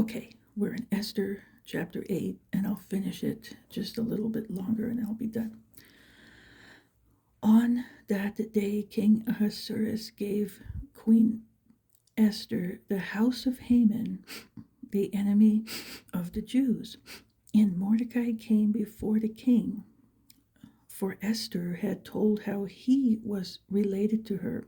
Okay, we're in Esther chapter 8, and I'll finish it just a little bit longer and I'll be done. On that day, King Ahasuerus gave Queen Esther the house of Haman, the enemy of the Jews. And Mordecai came before the king, for Esther had told how he was related to her.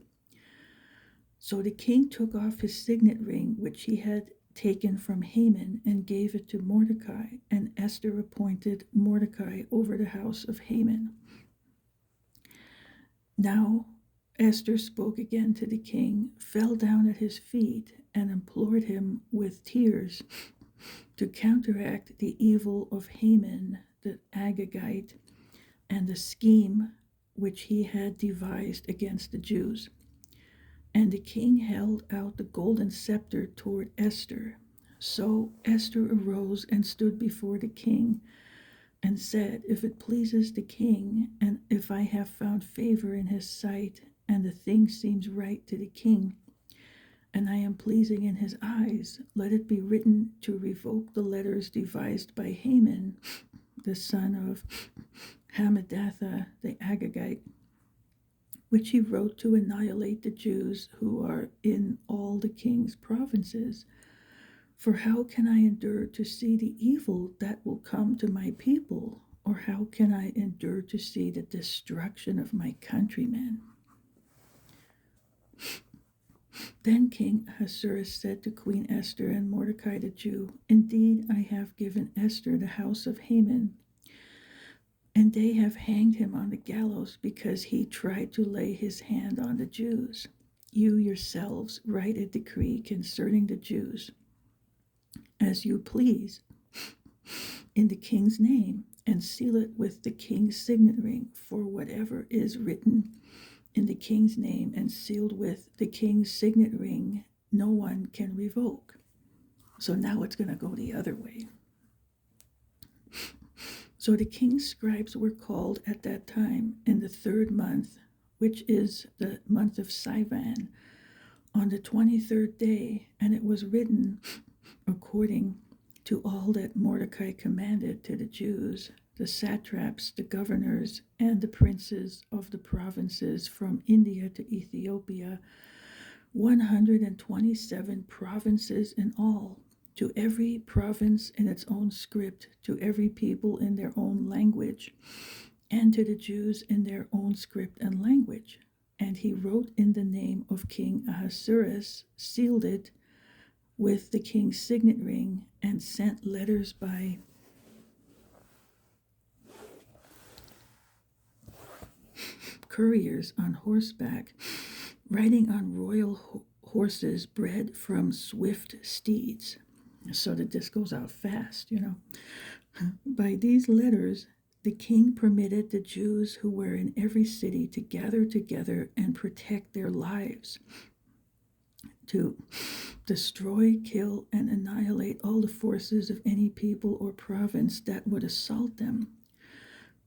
So the king took off his signet ring, which he had taken from Haman, and gave it to Mordecai, and Esther appointed Mordecai over the house of Haman. Now Esther spoke again to the king, fell down at his feet, and implored him with tears to counteract the evil of Haman the Agagite and the scheme which he had devised against the Jews. And the king held out the golden scepter toward Esther. So Esther arose and stood before the king and said, "If it pleases the king, and if I have found favor in his sight, and the thing seems right to the king, and I am pleasing in his eyes, let it be written to revoke the letters devised by Haman, the son of Hammedatha the Agagite, which he wrote to annihilate the Jews who are in all the king's provinces. For how can I endure to see the evil that will come to my people? Or how can I endure to see the destruction of my countrymen?" Then King Ahasuerus said to Queen Esther and Mordecai the Jew, "Indeed, I have given Esther the house of Haman, and they have hanged him on the gallows because he tried to lay his hand on the Jews. You yourselves write a decree concerning the Jews, as you please, in the king's name, and seal it with the king's signet ring, for whatever is written in the king's name and sealed with the king's signet ring, no one can revoke." So now it's going to go the other way. So the king's scribes were called at that time in the 3rd month, which is the month of Sivan, on the 23rd day, and it was written according to all that Mordecai commanded to the Jews, the satraps, the governors, and the princes of the provinces from India to Ethiopia, 127 provinces in all, to every province in its own script, to every people in their own language, and to the Jews in their own script and language. And he wrote in the name of King Ahasuerus, sealed it with the king's signet ring, and sent letters by couriers on horseback, riding on royal horses bred from swift steeds, so that this goes out fast, By these letters, the king permitted the Jews who were in every city to gather together and protect their lives, to destroy, kill, and annihilate all the forces of any people or province that would assault them,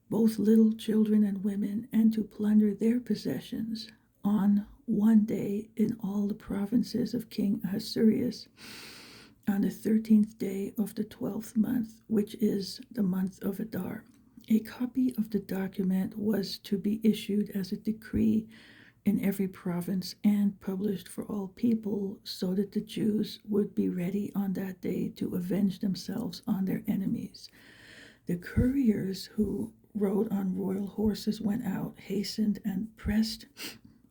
both little children and women, and to plunder their possessions on one day in all the provinces of King Ahasuerus, on the 13th day of the 12th month, which is the month of Adar. A copy of the document was to be issued as a decree in every province and published for all people, so that the Jews would be ready on that day to avenge themselves on their enemies. The couriers who rode on royal horses went out, hastened, and pressed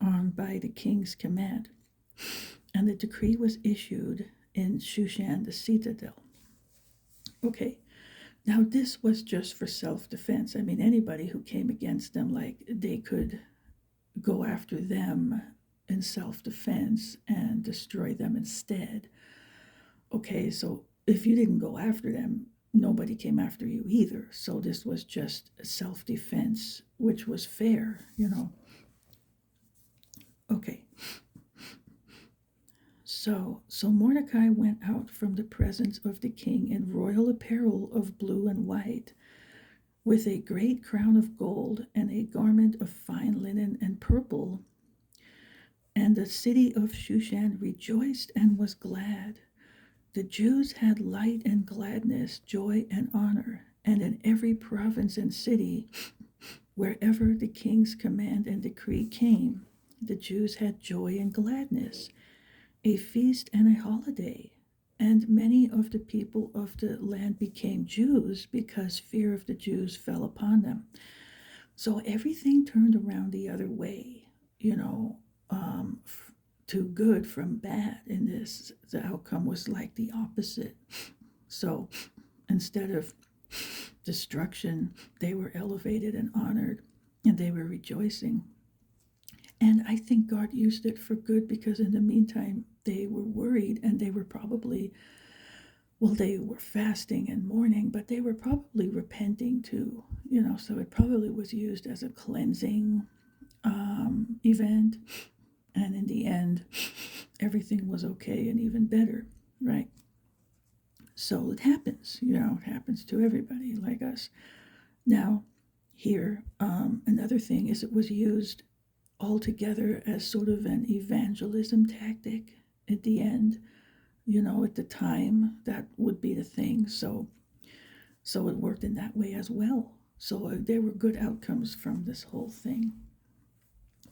on by the king's command. And the decree was issued in Shushan, the citadel. Okay, now this was just for self-defense. I mean, anybody who came against them, they could go after them in self-defense and destroy them instead. Okay, so if you didn't go after them, nobody came after you either. So this was just self-defense, which was fair, Okay. So Mordecai went out from the presence of the king in royal apparel of blue and white, with a great crown of gold and a garment of fine linen and purple. And the city of Shushan rejoiced and was glad. The Jews had light and gladness, joy and honor, and in every province and city, wherever the king's command and decree came, the Jews had joy and gladness, a feast and a holiday. And many of the people of the land became Jews because fear of the Jews fell upon them. So everything turned around the other way, you know, to good from bad in this. The outcome was like the opposite. So instead of destruction, they were elevated and honored, and they were rejoicing. And I think God used it for good because in the meantime, they were worried and they were probably, well, they were fasting and mourning, but they were probably repenting too, so it probably was used as a cleansing event. And in the end, everything was okay and even better, right? So it happens, it happens to everybody like us. Now, here, another thing is it was used altogether as sort of an evangelism tactic at the end. At the time, that would be the thing. So it worked in that way as well. So there were good outcomes from this whole thing.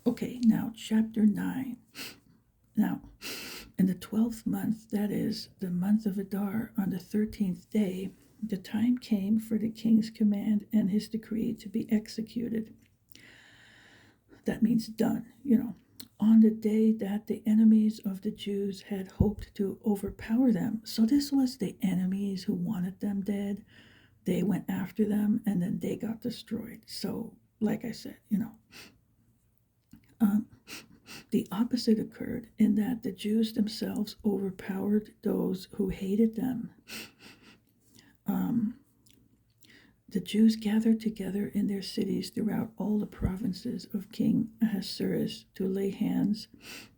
Okay, now chapter 9. Now, in the 12th month, that is the month of Adar, on the 13th day, the time came for the king's command and his decree to be executed. That means done, on the day that the enemies of the Jews had hoped to overpower them. So this was the enemies who wanted them dead. They went after them and then they got destroyed. So, like I said, the opposite occurred in that the Jews themselves overpowered those who hated them. The Jews gathered together in their cities throughout all the provinces of King Ahasuerus to lay hands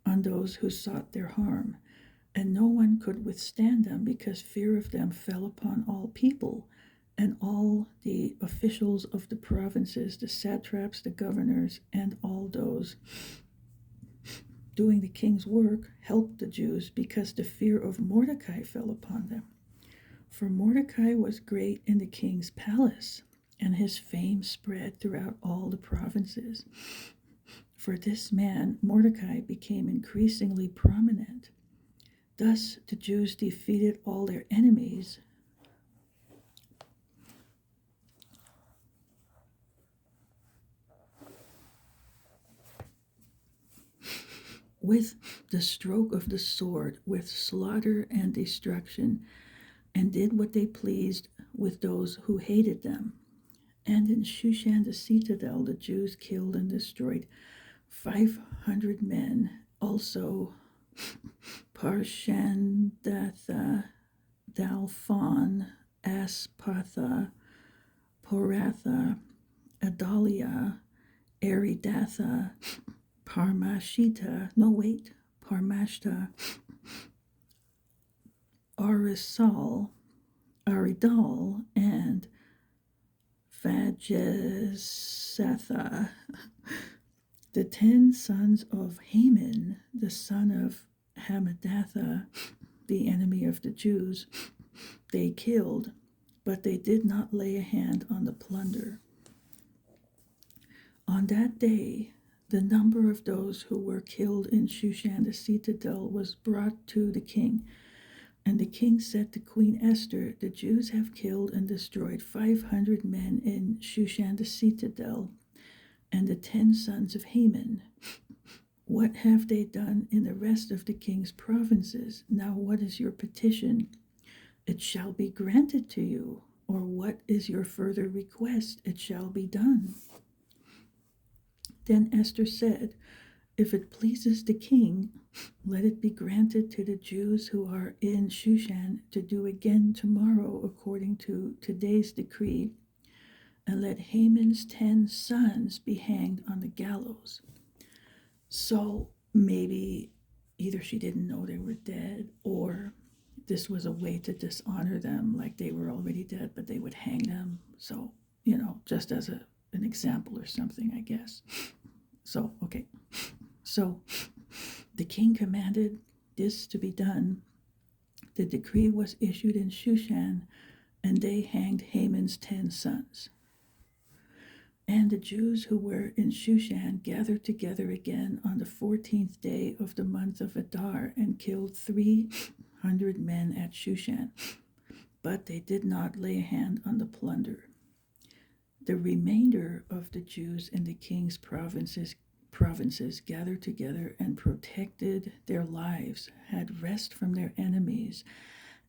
on those who sought their harm, and no one could withstand them because fear of them fell upon all people, and all the officials of the provinces, the satraps, the governors, and all those doing the king's work helped the Jews because the fear of Mordecai fell upon them. For Mordecai was great in the king's palace, and his fame spread throughout all the provinces. For this man, Mordecai, became increasingly prominent. Thus, the Jews defeated all their enemies. With the stroke of the sword, with slaughter and destruction, and did what they pleased with those who hated them. And in Shushan the citadel, the Jews killed and destroyed 500 men. Also, Parshandatha, Dalphon, Aspatha, Poratha, Adalia, Aridatha, Parmashta, Aridal, and Vajesatha, the 10 sons of Haman, the son of Hammedatha, the enemy of the Jews, they killed, but they did not lay a hand on the plunder. On that day, the number of those who were killed in Shushan the citadel was brought to the king. And the king said to Queen Esther, the Jews have killed and destroyed 500 men in Shushan the citadel, and the 10 sons of Haman. What have they done in the rest of the king's provinces? Now what is your petition? It shall be granted to you. Or what is your further request? It shall be done. Then Esther said, if it pleases the king, let it be granted to the Jews who are in Shushan to do again tomorrow according to today's decree, and let Haman's 10 sons be hanged on the gallows. So maybe either she didn't know they were dead, or this was a way to dishonor them, like they were already dead, but they would hang them. So, just as an example or something, I guess. So, okay. So the king commanded this to be done. the decree was issued in Shushan, and they hanged Haman's 10 sons. And the Jews who were in Shushan gathered together again on the 14th day of the month of Adar and killed 300 men at Shushan, but they did not lay a hand on the plunder. The remainder of the Jews in the king's provinces gathered together and protected their lives, had rest from their enemies,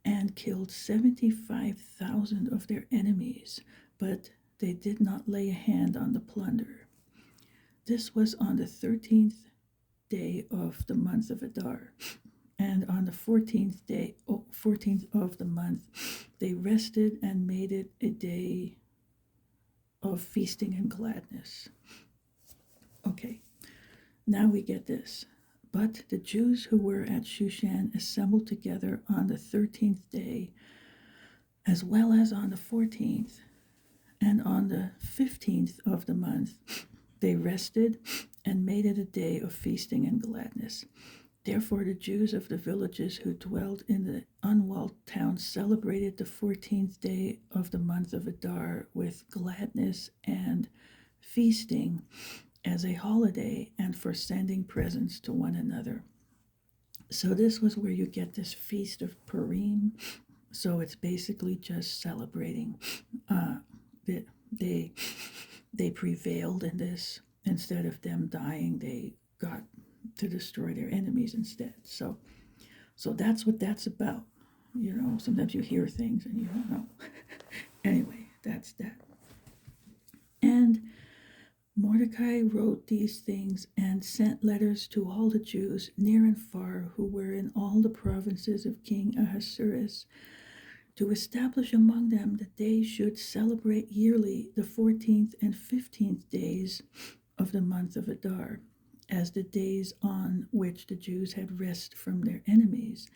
and killed 75,000 of their enemies, but they did not lay a hand on the plunder. This was on the 13th day of the month of Adar, and on the 14th of the month, they rested and made it a day of feasting and gladness. Okay, now we get this. But the Jews who were at Shushan assembled together on the 13th day, as well as on the 14th, and on the 15th of the month, they rested and made it a day of feasting and gladness. Therefore, the Jews of the villages who dwelt in the unwalled towns celebrated the 14th day of the month of Adar with gladness and feasting as a holiday and for sending presents to one another. So this was where you get this Feast of Purim. So it's basically just celebrating. They prevailed in this. Instead of them dying, they got to destroy their enemies instead. So that's what that's about. You know, sometimes you hear things and you don't know. Anyway, that's that. And Mordecai wrote these things and sent letters to all the Jews near and far who were in all the provinces of King Ahasuerus, to establish among them that they should celebrate yearly the 14th and 15th days of the month of Adar, as the days on which the Jews had rest from their enemies,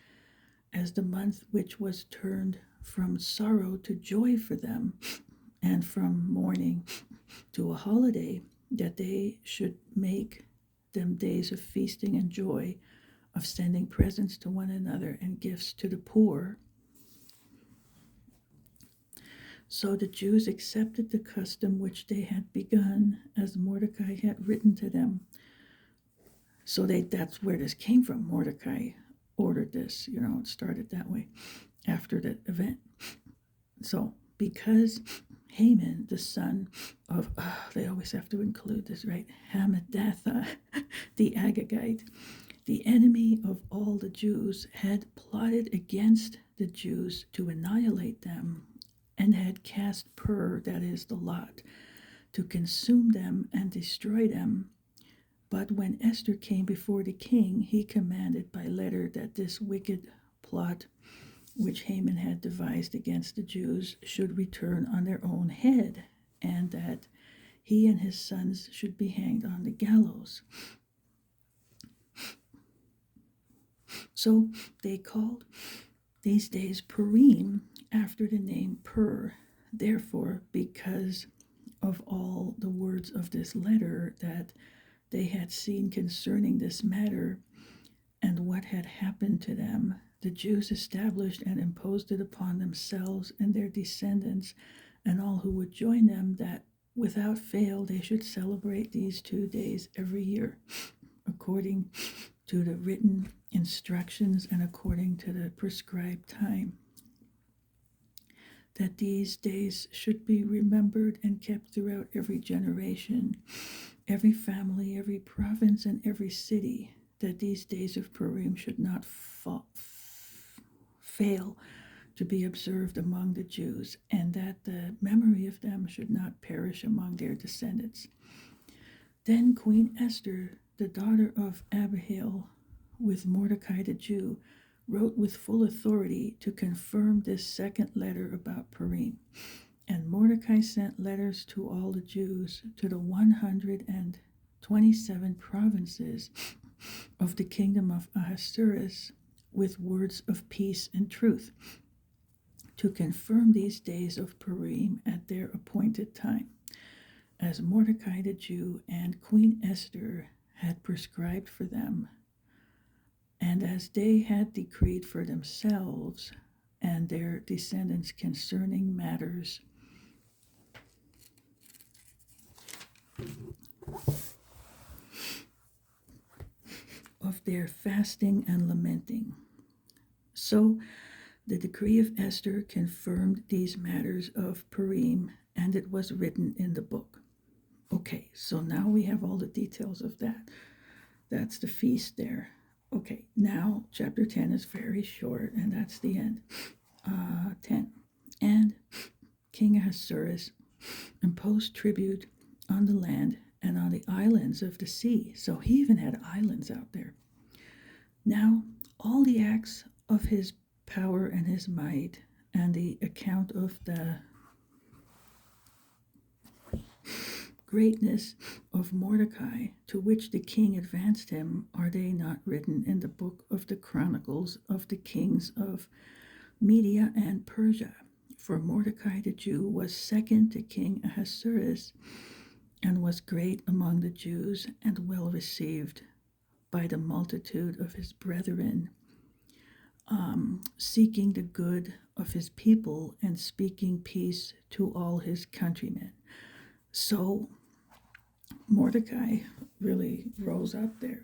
as the month which was turned from sorrow to joy for them, and from mourning to a holiday, that they should make them days of feasting and joy, of sending presents to one another and gifts to the poor. So the Jews accepted the custom which they had begun, as Mordecai had written to them. So that's where this came from. Mordecai ordered this, it started that way after the event. So because Haman, the son of, they always have to include this, right? Hammedatha, the Agagite, the enemy of all the Jews, had plotted against the Jews to annihilate them, and had cast pur, that is the lot, to consume them and destroy them. But when Esther came before the king, he commanded by letter that this wicked plot which Haman had devised against the Jews should return on their own head, and that he and his sons should be hanged on the gallows. So they called these days Purim, after the name Pur. Therefore, because of all the words of this letter that they had seen concerning this matter and what had happened to them, the Jews established and imposed it upon themselves and their descendants and all who would join them, that without fail they should celebrate these 2 days every year, according to the written instructions and according to the prescribed time. That these days should be remembered and kept throughout every generation, every family, every province, and every city, that these days of Purim should not fail to be observed among the Jews, and that the memory of them should not perish among their descendants. Then Queen Esther, the daughter of Abihail, with Mordecai the Jew, wrote with full authority to confirm this second letter about Purim. And Mordecai sent letters to all the Jews, to the 127 provinces of the kingdom of Ahasuerus, with words of peace and truth, to confirm these days of Purim at their appointed time, as Mordecai the Jew and Queen Esther had prescribed for them. And as they had decreed for themselves and their descendants concerning matters of their fasting and lamenting. So the decree of Esther confirmed these matters of Purim, and it was written in the book. Okay, so now we have all the details of that. That's the feast there. Okay, now chapter 10 is very short, and that's the end. 10. And King Ahasuerus imposed tribute on the land and on the islands of the sea. So he even had islands out there. Now, all the acts of his power and his might, and the account of the greatness of Mordecai, to which the king advanced him, are they not written in the book of the chronicles of the kings of Media and Persia? For Mordecai the Jew was second to King Ahasuerus, and was great among the Jews, and well received by the multitude of his brethren, seeking the good of his people and speaking peace to all his countrymen. So Mordecai really rose up there,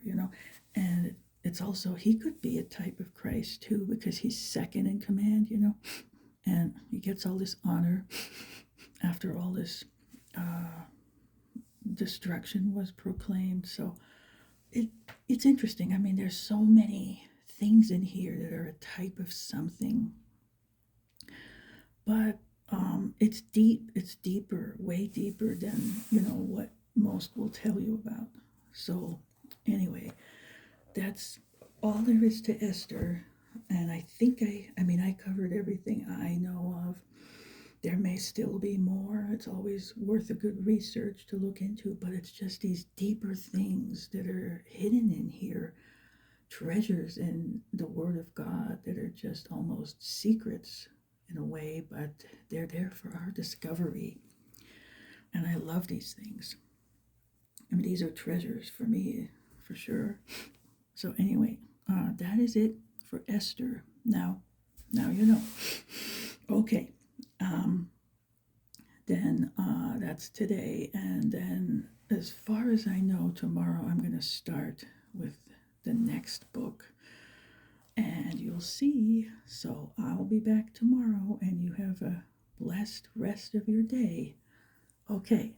and it's also, he could be a type of Christ too, because he's second in command, and he gets all this honor after all this destruction was proclaimed. So it's interesting. I mean, there's so many things in here that are a type of something, but it's deep. It's deeper, way deeper than what most will tell you about. So anyway, that's all there is to Esther, and I think I covered everything I know of. There may still be more. It's always worth a good research to look into, but it's just these deeper things that are hidden in here, treasures in the Word of God that are just almost secrets in a way, but they're there for our discovery. And I love these things. I mean, these are treasures for me, for sure. So anyway, that is it for Esther. Now you know. Okay. Then that's today, and then as far as I know, tomorrow I'm going to start with the next book, and you'll see. So I'll be back tomorrow, and you have a blessed rest of your day. Okay,